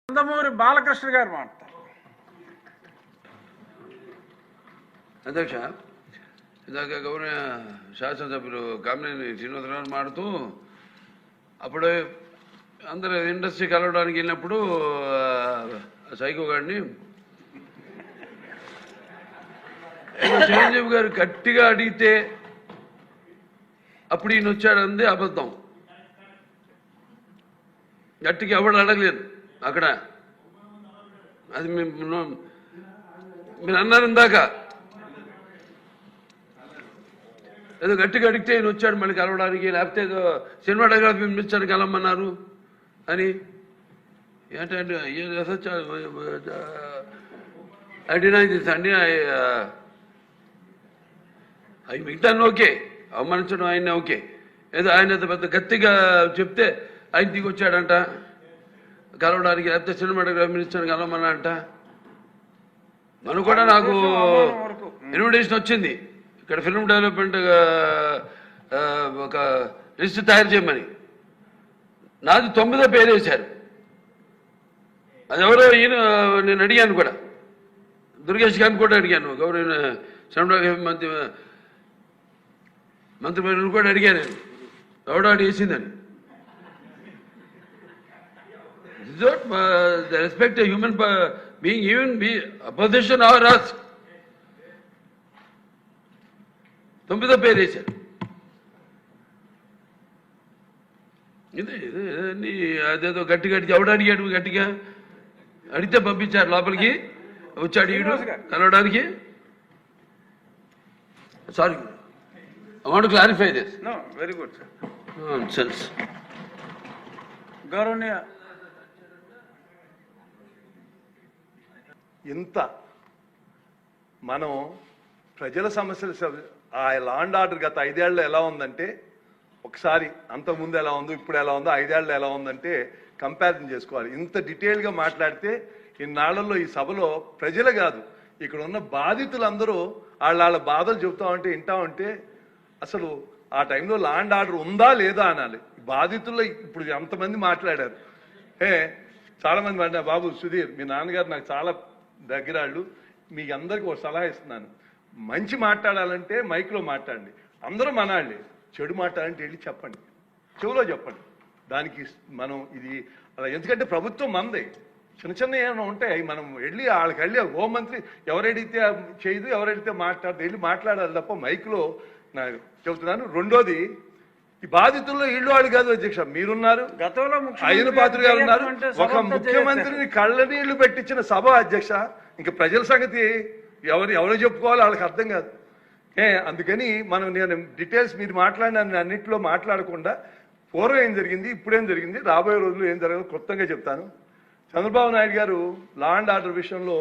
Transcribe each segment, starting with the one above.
నందమూరి బాలకృష్ణ గారు మాట్లాడతారు. అధ్యక్ష, ఇందాక గౌరవ శాసనసభ్యులు కామినేని శ్రీనివాసరావు మాడుతూ అప్పుడు అందరూ ఇండస్ట్రీ కలవడానికి వెళ్ళినప్పుడు సైకో గారిని చిరంజీవి గారు గట్టిగా అడిగితే అప్పుడు ఈయన వచ్చాడంది అబద్ధం. గట్టిగా ఎవడు అడగలేదు అక్కడ. అది మీరు అన్నారు ఇందాక, ఏదో గట్టిగా అడిగితే ఈయన వచ్చాడు మళ్ళీ కలవడానికి, లేకపోతే ఏదో సినిమాటోగ్రఫీ మినిస్టర్ కలవమన్నారు అని. ఏంటంటే ఐ డినై దిస్ అండి. అవి మిగతాన్ని ఓకే, అవమానించడం ఆయన ఓకే. ఏదో ఆయన పెద్ద గట్టిగా చెప్తే ఆయన దిగి వచ్చాడంట కలవడానికి, లేకపోతే సినిమాటోగ్రఫీ మినిస్టర్ కలవమన్నా అంట. మనం కూడా నాకు ఇన్విటేషన్ వచ్చింది ఇక్కడ ఫిల్మ్ డెవలప్మెంట్ ఒక లిస్ట్ తయారు చేయమని. నాది 9వ పేరు వేశారు. అది ఎవరో ఈయన నేను అడిగాను కూడా, దుర్గేష్ గారిని కూడా అడిగాను, గౌరవ సినిమాటోగ్రఫీ మంత్రి పేరు కూడా అడిగాను, ఎవడో అడిగేసిందని. The respect a human being, even be opposition or us. 9వ పేరు వేశారు. ఇది అదేదో గట్టిగా ఎవడు అడిగాడు, గట్టిగా అడిగితే పంపించారు లోపలికి, వచ్చాడు ఈడు కలవడానికి. Sorry, I want to clarify this. No, very good, sir. Nonsense. గౌరవనీయ ఇంత మనం ప్రజల సమస్యలు ఆ లా అండ్ ఆర్డర్ గత 5 ఏళ్ళలో ఎలా ఉందంటే, ఒకసారి అంతకుముందు ఎలా ఉందో ఇప్పుడు ఎలా ఉందో 5 ఏళ్ళలో ఎలా ఉందంటే కంపారిజన్ చేసుకోవాలి. ఇంత డీటెయిల్గా మాట్లాడితే ఇన్నాళ్లలో ఈ సభలో ప్రజలు కాదు, ఇక్కడ ఉన్న బాధితులందరూ వాళ్ళ బాధలు చెబుతా ఉంటే వింటా ఉంటే అసలు ఆ టైంలో లా అండ్ ఆర్డర్ ఉందా లేదా అనాలి. బాధితుల్లో ఇప్పుడు ఎంతమంది మాట్లాడారు. చాలామంది మాట్లాడారు. బాబు సుధీర్, మీ నాన్నగారు నాకు చాలా దగ్గరాళ్ళు, మీకు అందరికీ ఒక సలహా ఇస్తున్నాను. మంచి మాట్లాడాలంటే మైక్లో మాట్లాడండి, అందరూ మనాళ్ళే. చెడు మాట్లాడాలంటే వెళ్ళి చెప్పండి, చెవులో చెప్పండి. దానికి మనం ఇది అలా, ఎందుకంటే ప్రభుత్వం మనదే. చిన్న చిన్న ఏమైనా ఉంటాయి, మనం వెళ్ళి వాళ్ళకి వెళ్ళి హోంమంత్రి ఎవరెడితే చేయదు, ఎవరెడితే మాట్లాడదు, వెళ్ళి మాట్లాడాలి తప్ప మైక్లో నాకు చెబుతున్నాను. రెండోది, ఈ బాధితుల్లో ఇళ్ళు వాళ్ళు కాదు అధ్యక్ష, మీరున్నారు, గతంలో అయ్యన పాత్ర గారు ఉన్నారు. ఒక ముఖ్యమంత్రిని కళ్ళ నీళ్లు పెట్టించిన సభ అధ్యక్ష. ఇంకా ప్రజల సంగతి ఎవరో చెప్పుకోవాలో వాళ్ళకి అర్థం కాదు. అందుకని నేను డీటెయిల్స్ మీరు మాట్లాడిన అన్నింటిలో మాట్లాడకుండా పూర్వం ఏం జరిగింది, ఇప్పుడేం జరిగింది, రాబోయే రోజుల్లో ఏం జరగదు క్లుప్తంగా చెప్తాను. చంద్రబాబు నాయుడు గారు లా అండ్ ఆర్డర్ విషయంలో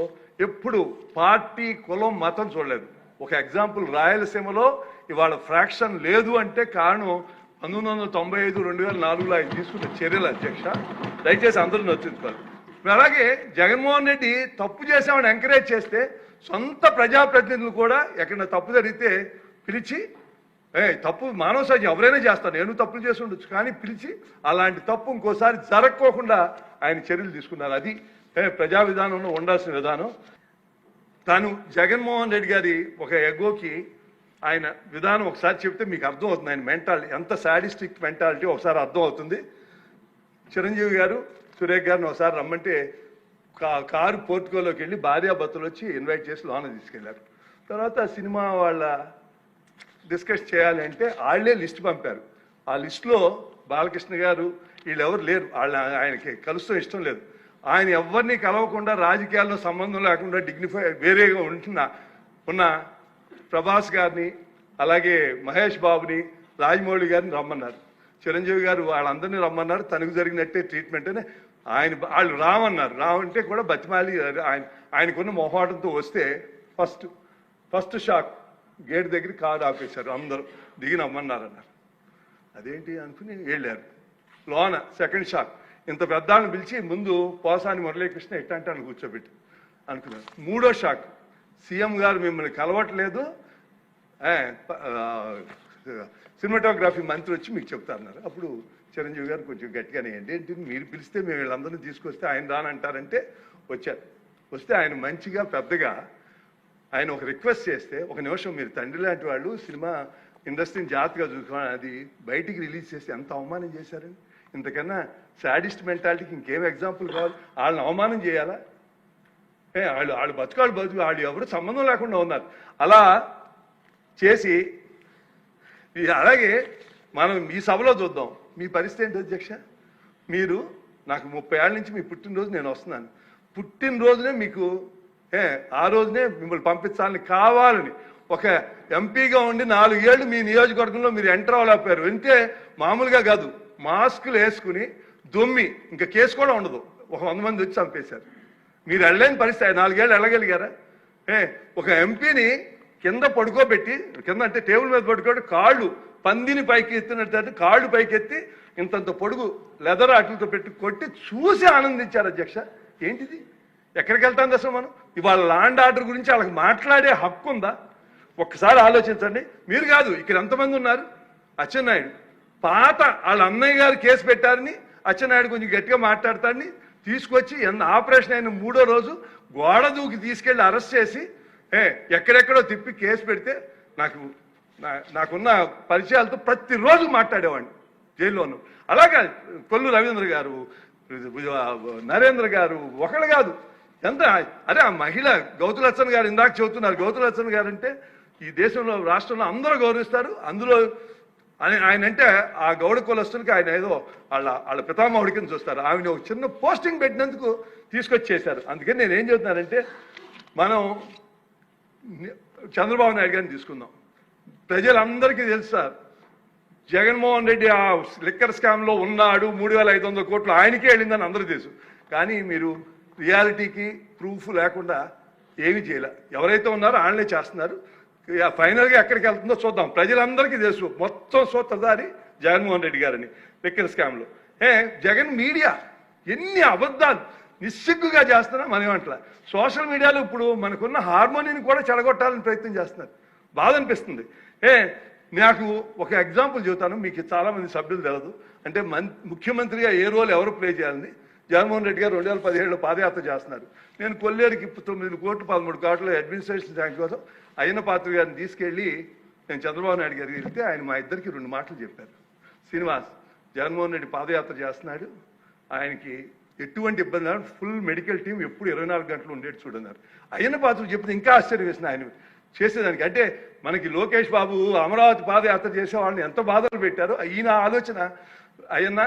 ఎప్పుడు పార్టీ, కులం, మతం చూడలేదు. ఒక ఎగ్జాంపుల్, రాయలసీమలో ఇవాళ ఫ్రాక్షన్ లేదు అంటే కారణం 1995, 2004లో ఆయన తీసుకున్న చర్యలు అధ్యక్ష. దయచేసి అందరూ నచ్చుకోవాలి. అలాగే జగన్మోహన్ రెడ్డి తప్పు చేసామని ఎంకరేజ్ చేస్తే సొంత ప్రజాప్రతినిధులు కూడా ఎక్కడైనా తప్పు జరిగితే పిలిచి, తప్పు మానవ సహజం, ఎవరైనా చేస్తారు, నేను తప్పులు చేసి ఉండొచ్చు, కానీ పిలిచి అలాంటి తప్పు ఇంకోసారి జరగకోకుండా ఆయన చర్యలు తీసుకున్నారు. అది ప్రజా విధానంలో ఉండాల్సిన విధానం. తాను జగన్మోహన్ రెడ్డి గారి ఒక ఎగోకి ఆయన విధానం ఒకసారి చెప్తే మీకు అర్థం అవుతుంది. ఆయన మెంటాలిటీ ఎంత సాడిస్టిక్ మెంటాలిటీ ఒకసారి అర్థం అవుతుంది. చిరంజీవి గారు, సురేఖ్ గారిని ఒకసారి రమ్మంటే కారు పోర్టుకోలోకి వెళ్ళి భార్యాభర్తలు వచ్చి ఇన్వైట్ చేసి లోన తీసుకెళ్లారు. తర్వాత సినిమా వాళ్ళ డిస్కస్ చేయాలి అంటే వాళ్ళే లిస్ట్ పంపారు. ఆ లిస్టులో బాలకృష్ణ గారు వీళ్ళెవరు లేరు, ఆయనకి కలుస్తూ ఇష్టం లేదు. ఆయన ఎవరిని కలవకుండా, రాజకీయాల్లో సంబంధం లేకుండా డిగ్నిఫై వేరేగా ఉన్న ప్రభాస్ గారిని, అలాగే మహేష్ బాబుని, రాజమౌళి గారిని రమ్మన్నారు. చిరంజీవి గారు వాళ్ళందరినీ రమ్మన్నారు. తనకు జరిగినట్టే ట్రీట్మెంట్ అని వాళ్ళు రామన్నారు. రామంటే కూడా బతిమాలి ఆయనకున్న మొహాటంతో వస్తే ఫస్ట్ షాక్ గేట్ దగ్గర కారు ఆపేశారు. అందరూ దిగి నమ్మన్నారన్నారు. అదేంటి అనుకుని వెళ్ళారు. లోన సెకండ్ షాక్, ఇంత పెద్దాలను పిలిచి ముందు పోసాని మురళీకృష్ణ ఎట్టంటే అని కూర్చోబెట్టి అనుకున్నారు. మూడో షాక్, సీఎం గారు మిమ్మల్ని కలవట్లేదు, సినిమాటోగ్రఫీ మంత్రి వచ్చి మీకు చెప్తారన్నారు. అప్పుడు చిరంజీవి గారు కొంచెం గట్టిగానే ఏంటి మీరు పిలిస్తే మేము వీళ్ళందరినీ తీసుకొస్తే ఆయన రానంటారంటే వచ్చారు. వస్తే ఆయన మంచిగా పెద్దగా ఆయన ఒక రిక్వెస్ట్ చేస్తే, ఒక నిమిషం మీరు తండ్రి లాంటి వాళ్ళు సినిమా ఇండస్ట్రీని జాగ్రత్తగా చూసుకోవాలి, అది బయటికి రిలీజ్ చేస్తే ఎంత అవమానం చేశారని. ఇంతకన్నా సాడిస్ట్ మెంటాలిటీకి ఇంకేం ఎగ్జాంపుల్ కావాలి? వాళ్ళని అవమానం చేయాలా? వాళ్ళు బతుకు వాళ్ళు ఎవరు సంబంధం లేకుండా ఉన్నారు. అలా చేసి అలాగే మనం ఈ సభలో చూద్దాం. మీ పరిస్థితి ఏంటి అధ్యక్ష? మీరు నాకు 30 ఏళ్ళ నుంచి మీ పుట్టినరోజు నేను వస్తున్నాను. పుట్టినరోజునే మీకు ఆ రోజునే మిమ్మల్ని పంపించాలని కావాలని ఒక ఎంపీగా ఉండి 4 ఏళ్ళు మీ నియోజకవర్గంలో మీరు ఎంటర్ అవ్వలేకపోయారు. అంటే మామూలుగా కాదు, మాస్కులు వేసుకుని దొమ్మి ఇంకా కేసు కూడా ఉండదు, ఒక 100 మంది వచ్చి చంపేశారు. మీరు వెళ్ళలేని పరిస్థితి. 4 ఏళ్ళు వెళ్ళగలిగారా? ఒక ఎంపీని కింద పడుకోబెట్టి, కింద అంటే టేబుల్ మీద పడుకోబెట్టి కాళ్ళు పందిని పైకి ఎత్తినట్టు కాళ్ళు పైకి ఎత్తి ఇంతంత పొడుగు లెదర్ అట్లతో పెట్టి కొట్టి చూసి ఆనందించారు అధ్యక్ష. ఏంటిది? ఎక్కడికి వెళ్తాంది అసలు మనం? ఇవాళ ల్యాండ్ ఆర్డర్ గురించి వాళ్ళకి మాట్లాడే హక్కు ఉందా? ఒక్కసారి ఆలోచించండి. మీరు కాదు, ఇక్కడ ఎంతమంది ఉన్నారు? అచ్చెన్నాయుడు పాత వాళ్ళ అన్నయ్య గారు కేసు పెట్టారని అచ్చెన్నాయుడు కొంచెం గట్టిగా మాట్లాడతాడని తీసుకొచ్చి ఆపరేషన్ అయిన 3వ రోజు గోడ దూకి తీసుకెళ్లి అరెస్ట్ చేసి ఎక్కడెక్కడో తిప్పి కేసు పెడితే నాకున్న పరిచయాలతో ప్రతిరోజు మాట్లాడేవాడిని జైల్లోనూ. అలాగా కొల్లు రవీంద్ర గారు, నరేంద్ర గారు, ఒకళ్ళు కాదు ఎంత. అరే ఆ మహిళ గౌతులచ్చన్ గారు ఇందాక చెబుతున్నారు. గౌతులచ్చన్ గారు అంటే ఈ దేశంలో రాష్ట్రంలో అందరూ గౌరవిస్తారు. అందులో ఆయన అంటే ఆ గౌడ కులస్తులకి ఆయన ఏదో వాళ్ళ పితామహుడి కింద చూస్తారు. ఆమెను ఒక చిన్న పోస్టింగ్ పెట్టినందుకు తీసుకొచ్చేశారు. అందుకని నేను ఏం చెబుతున్నానంటే, మనం చంద్రబాబు నాయుడు గారిని తీసుకుందాం. ప్రజలందరికీ తెలుసు సార్, జగన్మోహన్ రెడ్డి ఆ లిక్కర్ స్కామ్లో ఉన్నాడు, 3,500 కోట్లు ఆయనకే వెళ్ళిందని అందరూ తెలుసు. కానీ మీరు రియాలిటీకి ప్రూఫ్ లేకుండా ఏమీ చేయలే. ఎవరైతే ఉన్నారో వాళ్ళనే చేస్తున్నారు. ఫైనల్గా ఎక్కడికి వెళ్తుందో చూద్దాం. ప్రజలందరికీ తెలుసు మొత్తం సూత్రధారి జగన్మోహన్ రెడ్డి గారని లిక్కర్ స్కామ్లో. జగన్ మీడియా ఎన్ని అబద్ధాలు నిస్సిగ్గుగా చేస్తున్నా మనం ఏమంటలా. సోషల్ మీడియాలో ఇప్పుడు మనకున్న హార్మోనీని కూడా చెడగొట్టాలని ప్రయత్నం చేస్తున్నారు. బాధ అనిపిస్తుంది. నాకు ఒక ఎగ్జాంపుల్ చెబుతాను, మీకు చాలామంది సభ్యులు తెలదు. అంటే ముఖ్యమంత్రిగా ఏ రోల్ ఎవరు ప్లే చేయాలని జగన్మోహన్ రెడ్డి గారు 2017లో పాదయాత్ర చేస్తున్నారు. నేను కొల్లేరుకి 9 కోట్లు 13 కోట్ల అడ్మినిస్ట్రేషన్ శాంక్షన్ కోసం అయ్యన్న పాత్ర గారిని తీసుకెళ్ళి నేను చంద్రబాబు నాయుడు గారికి వెళ్తే ఆయన మా ఇద్దరికి 2 మాటలు చెప్పారు. శ్రీనివాస్, జగన్మోహన్ రెడ్డి పాదయాత్ర చేస్తున్నాడు, ఆయనకి ఎటువంటి ఇబ్బంది లేదు, ఫుల్ మెడికల్ టీం ఎప్పుడు 24 గంటలు ఉండేది చూడన్నారు. అయ్యన్న పాత్ర చెప్తే ఇంకా ఆశ్చర్యం వేసిన ఆయన చేసేదానికి. అంటే మనకి లోకేష్ బాబు అమరావతి పాదయాత్ర చేసే వాళ్ళని ఎంత బాధలు పెట్టారో ఈయన ఆలోచన. అయ్యన్న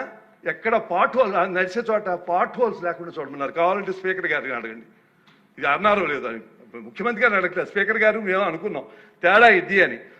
ఎక్కడ పాట్ హోల్ నడిచే చోట పాట్ హోల్స్ లేకుండా చూడమన్నారు. కావాలంటే స్పీకర్ గారిని అడగండి. ఇది అన్నారో లేదో అని. ముఖ్యమంత్రి గారిని అడగలేదు, స్పీకర్ గారు మేము అనుకున్నాం తేడా ఇది అని.